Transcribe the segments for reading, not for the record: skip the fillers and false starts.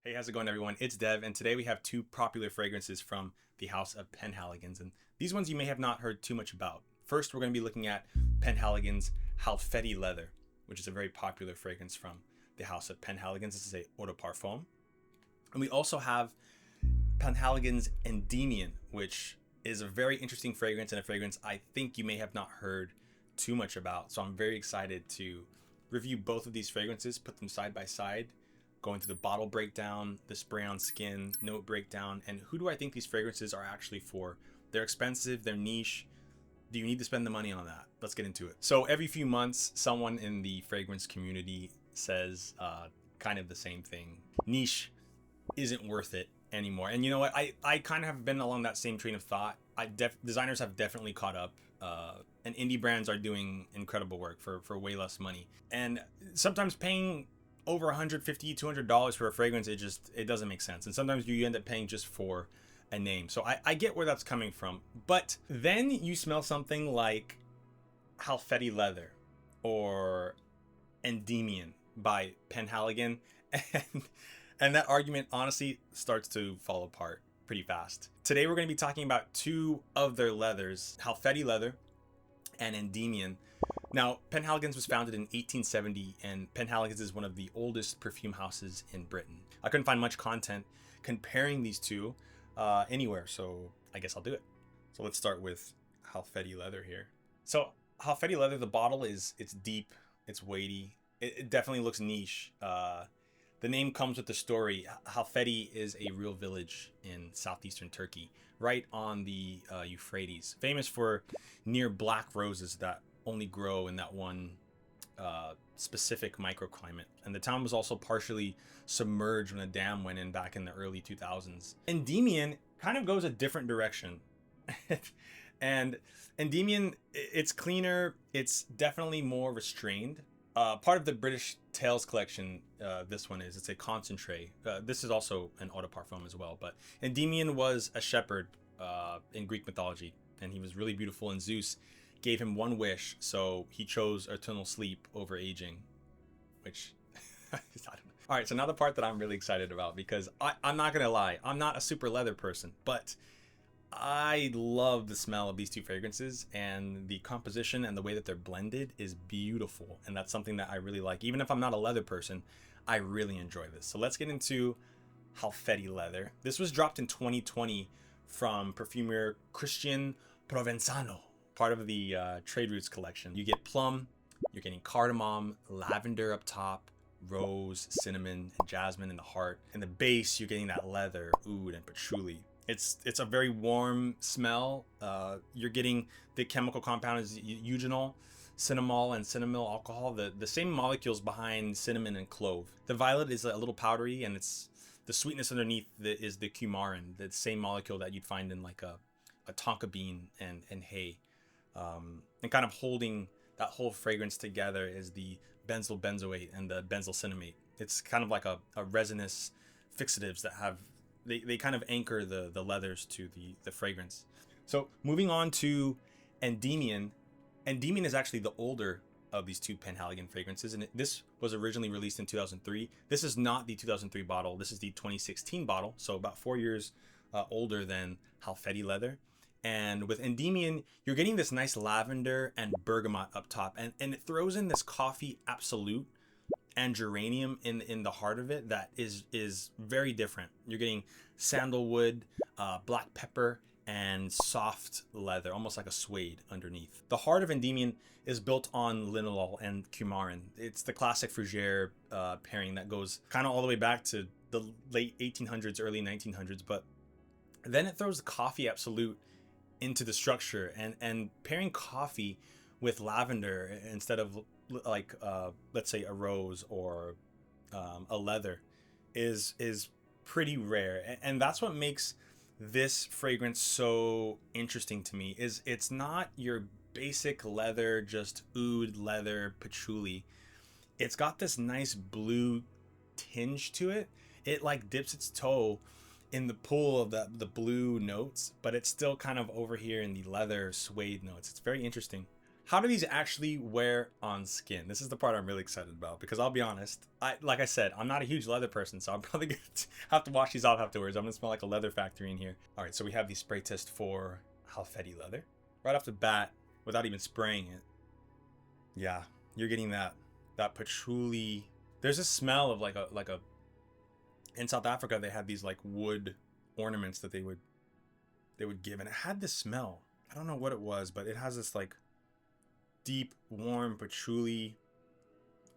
Hey, how's it going, everyone? It's Dev, and today we have two popular fragrances from the House of Penhaligons, and these ones you may have not heard too much about. First, we're going to be looking at Penhaligon's Halfeti Leather, which is a very popular fragrance from the House of Penhaligons. This is a eau de parfum. And we also have Penhaligon's Endymion, which is a very interesting fragrance and a fragrance I think you may have not heard too much about. So I'm very excited to review both of these fragrances, put them side by side, going through the bottle breakdown, the spray on skin, note breakdown, and who do I think these fragrances are actually for. They're expensive, they're niche. Do you need to spend the money on that? Let's get into it. So every few months, someone in the fragrance community says kind of the same thing. Niche isn't worth it anymore. And you know what? I kind of have been along that same train of thought. Designers have definitely caught up. And indie brands are doing incredible work for way less money. And sometimes paying over $150, $200 for a fragrance, it doesn't make sense. And sometimes you end up paying just for a name. So I get where that's coming from. But then you smell something like Halfeti Leather or Endymion by Penhaligon, and that argument honestly starts to fall apart pretty fast. Today we're going to be talking about two of their leathers, Halfeti Leather and Endymion. Now, Penhaligon's was founded in 1870, and Penhaligon's is one of the oldest perfume houses in Britain. I couldn't find much content comparing these two anywhere, so I guess I'll do it. So let's start with Halfeti Leather here. So Halfeti Leather, the bottle it's deep, it's weighty, it definitely looks niche. The name comes with the story. Halfeti is a real village in southeastern Turkey, right on the Euphrates, famous for near black roses that only grow in that one specific microclimate. And the town was also partially submerged when a dam went in back in the early 2000s. Endymion kind of goes a different direction. And Endymion, it's cleaner, it's definitely more restrained. Part of the British Tales collection, this one is. It's a concentrate. This is also an eau de parfum as well. But Endymion was a shepherd in Greek mythology, and he was really beautiful, and Zeus gave him one wish, so he chose eternal sleep over aging, which I don't know. All right, so now the part that I'm really excited about, because I'm not gonna lie, I'm not a super leather person, but I love the smell of these two fragrances, and the composition and the way that they're blended is beautiful, and that's something that I really like. Even if I'm not a leather person, I really enjoy this. So let's get into Halfeti Leather. This was dropped in 2020 from perfumer Christian Provenzano, part of the Trade Routes collection. You get plum, you're getting cardamom, lavender up top, rose, cinnamon, and jasmine in the heart. In the base, you're getting that leather, oud, and patchouli. It's a very warm smell. You're getting the chemical compound is eugenol, cinnamol, and cinnamyl alcohol, the same molecules behind cinnamon and clove. The violet is a little powdery, and it's the sweetness underneath is the coumarin, the same molecule that you'd find in like a tonka bean and hay. And kind of holding that whole fragrance together is the benzyl benzoate and the benzyl cinnamate. It's kind of like a resinous fixatives that have they kind of anchor the leathers to the fragrance. So moving on to Endymion. Endymion is actually the older of these two Penhaligon fragrances, and this was originally released in 2003. This is not the 2003 bottle. This is the 2016 bottle, so about 4 years older than Halfeti Leather. And with Endymion, you're getting this nice lavender and bergamot up top, and it throws in this coffee absolute and geranium in the heart of it that is very different. You're getting sandalwood, black pepper, and soft leather, almost like a suede underneath. The heart of Endymion is built on linalool and coumarin. It's the classic fougere pairing that goes kind of all the way back to the late 1800s, early 1900s, but then it throws the coffee absolute into the structure, and pairing coffee with lavender instead of like let's say a rose or a leather is pretty rare, and that's what makes this fragrance so interesting to me. Is it's not your basic leather, just oud, leather, patchouli. It's got this nice blue tinge to it. It like dips its toe in the pool of the blue notes, but it's still kind of over here in the leather suede notes. It's very interesting. how do these actually wear on skin? This is the part I'm really excited about because I'll be honest, like I said, I'm not a huge leather person, so I'm probably gonna have to wash these off afterwards. I'm gonna smell like a leather factory in here. All right, so we have the spray test for Halfeti leather right off the bat without even spraying it. Yeah, you're getting that patchouli. There's a smell of like a. In South Africa, they had these like wood ornaments that they would give, and it had this smell. I don't know what it was, but it has this like deep, warm patchouli,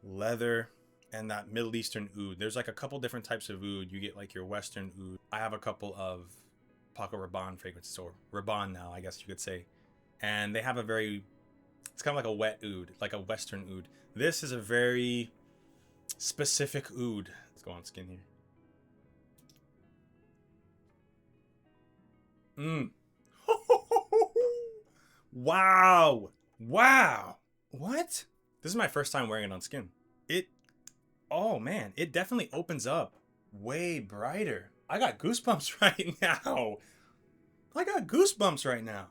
leather, and that Middle Eastern oud. There's like a couple different types of oud. You get like your Western oud. I have a couple of Paco Rabanne fragrances, or Rabanne now, I guess you could say. And they have it's kind of like a wet oud, like a Western oud. This is a very specific oud. Let's go on skin here. Wow. Wow. What? This is my first time wearing it on skin. Oh man, it definitely opens up way brighter. I got goosebumps right now. I got goosebumps right now.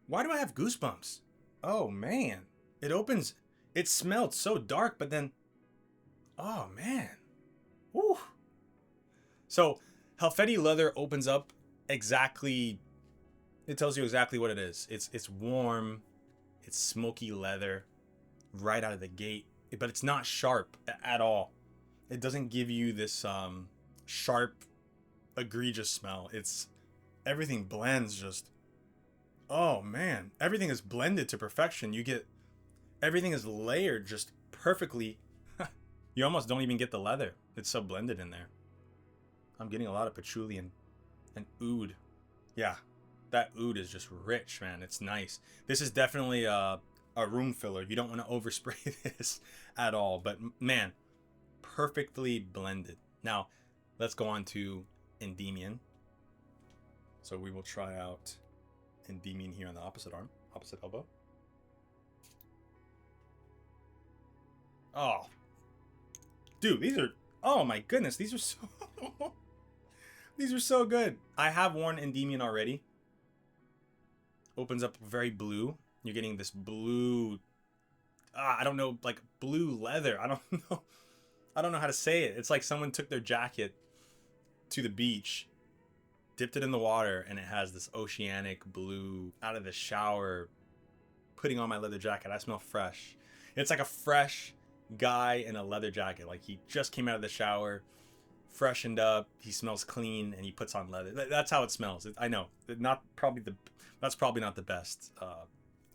Why do I have goosebumps? Oh man. It smelled so dark, but then, oh man. Woo. So, Halfeti leather opens up exactly, it tells you exactly what it is. It's warm, it's smoky leather right out of the gate, but it's not sharp at all. It doesn't give you this sharp, egregious smell. Everything blends just, oh man, everything is blended to perfection. Everything is layered just perfectly. You almost don't even get the leather. It's so blended in there. I'm getting a lot of patchouli and oud. Yeah, that oud is just rich, man. It's nice. This is definitely a room filler. You don't want to overspray this at all. But man, perfectly blended. Now, let's go on to Endymion. So we will try out Endymion here on the opposite arm, opposite elbow. Oh, dude, oh my goodness, these are so, these are so good. I have worn Endymion already. Opens up very blue. You're getting this blue, I don't know, like blue leather. I don't know how to say it. It's like someone took their jacket to the beach, dipped it in the water, and it has this oceanic blue out of the shower. Putting on my leather jacket, I smell fresh. It's like a fresh guy in a leather jacket. Like he just came out of the shower, freshened up, he smells clean, and he puts on leather. That's how it smells. I know, that's probably not the best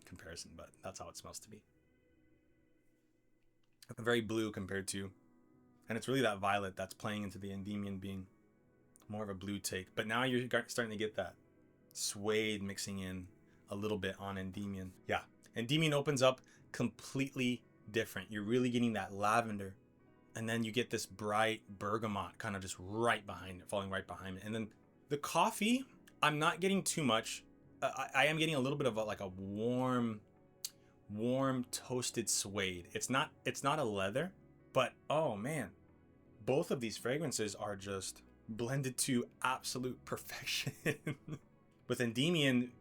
comparison, but that's how it smells to me. Very blue compared to, and it's really that violet that's playing into the Endymion being more of a blue take. But now you're starting to get that suede mixing in a little bit on Endymion. Yeah, Endymion opens up completely different. You're really getting that lavender, and then you get this bright bergamot kind of just right behind it, falling right behind it. And then the coffee, I'm not getting too much. I am getting a little bit of like a warm toasted suede. It's not a leather, but oh man, both of these fragrances are just blended to absolute perfection. With Endymion,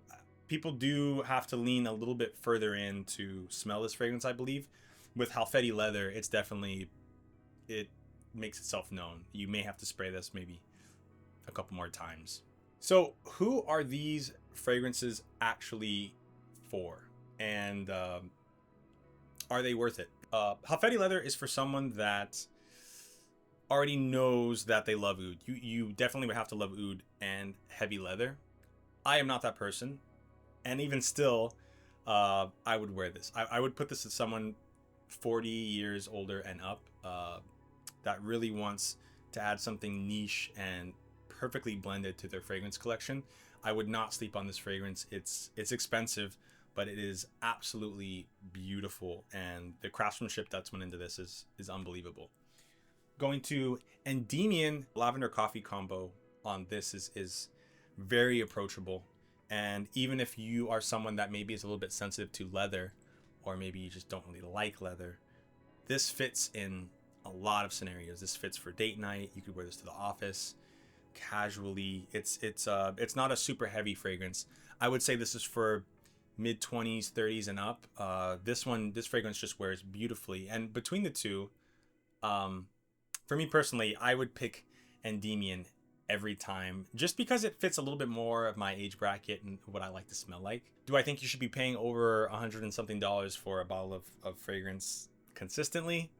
people do have to lean a little bit further in to smell this fragrance, I believe. With Halfeti leather, it makes itself known. You may have to spray this maybe a couple more times. So who are these fragrances actually for? And are they worth it? Halfeti leather is for someone that already knows that they love oud. You definitely would have to love oud and heavy leather. I am not that person. And even still, I would wear this. I would put this as someone 40 years older and up that really wants to add something niche and perfectly blended to their fragrance collection. I would not sleep on this fragrance. It's expensive, but it is absolutely beautiful, and the craftsmanship that's went into this is unbelievable. Going to Endymion, lavender coffee combo on this is very approachable. And even if you are someone that maybe is a little bit sensitive to leather, or maybe you just don't really like leather, this fits in a lot of scenarios. This fits for date night. You could wear this to the office casually. It's not a super heavy fragrance. I would say this is for mid 20s, 30s and up. This fragrance just wears beautifully. And between the two, for me personally, I would pick Endymion every time, just because it fits a little bit more of my age bracket and what I like to smell like. Do I think you should be paying over $100 and something for a bottle of fragrance consistently?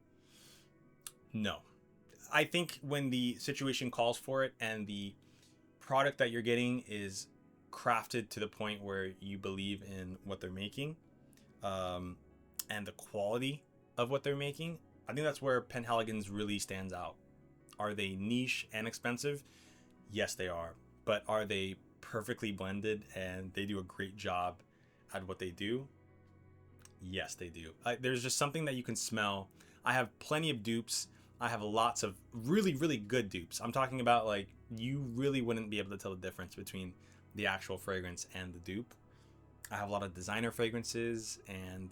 No. I think when the situation calls for it and the product that you're getting is crafted to the point where you believe in what they're making, and the quality of what they're making, I think that's where Penhaligon's really stands out. Are they niche and expensive? Yes, they are. But are they perfectly blended and they do a great job at what they do? Yes, they do. There's just something that you can smell. I have plenty of dupes. I have lots of really, really good dupes. I'm talking about, like, you really wouldn't be able to tell the difference between the actual fragrance and the dupe. I have a lot of designer fragrances, and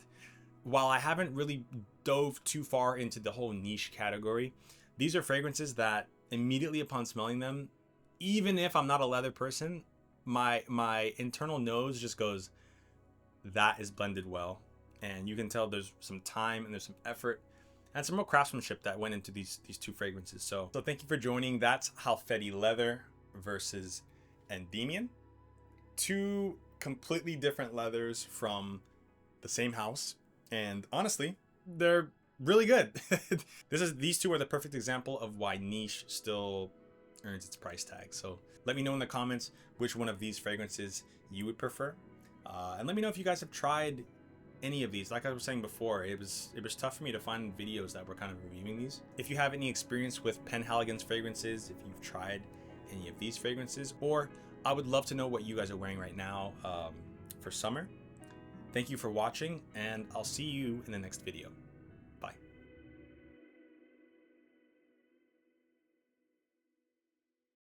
while I haven't really dove too far into the whole niche category, these are fragrances that immediately upon smelling them, even if I'm not a leather person, my internal nose just goes, that is blended well. And you can tell there's some time and there's some effort and some real craftsmanship that went into these two fragrances. So thank you for joining. That's Halfeti Leather versus Endymion. Two completely different leathers from the same house, and honestly, they're really good. These two are the perfect example of why niche still earns its price tag. So let me know in the comments which one of these fragrances you would prefer, and let me know if you guys have tried any of these. Like I was saying before, it was tough for me to find videos that were kind of reviewing these. If you have any experience with Penhaligon's fragrances, if you've tried any of these fragrances, or I would love to know what you guys are wearing right now for summer. Thank you for watching, and I'll see you in the next video.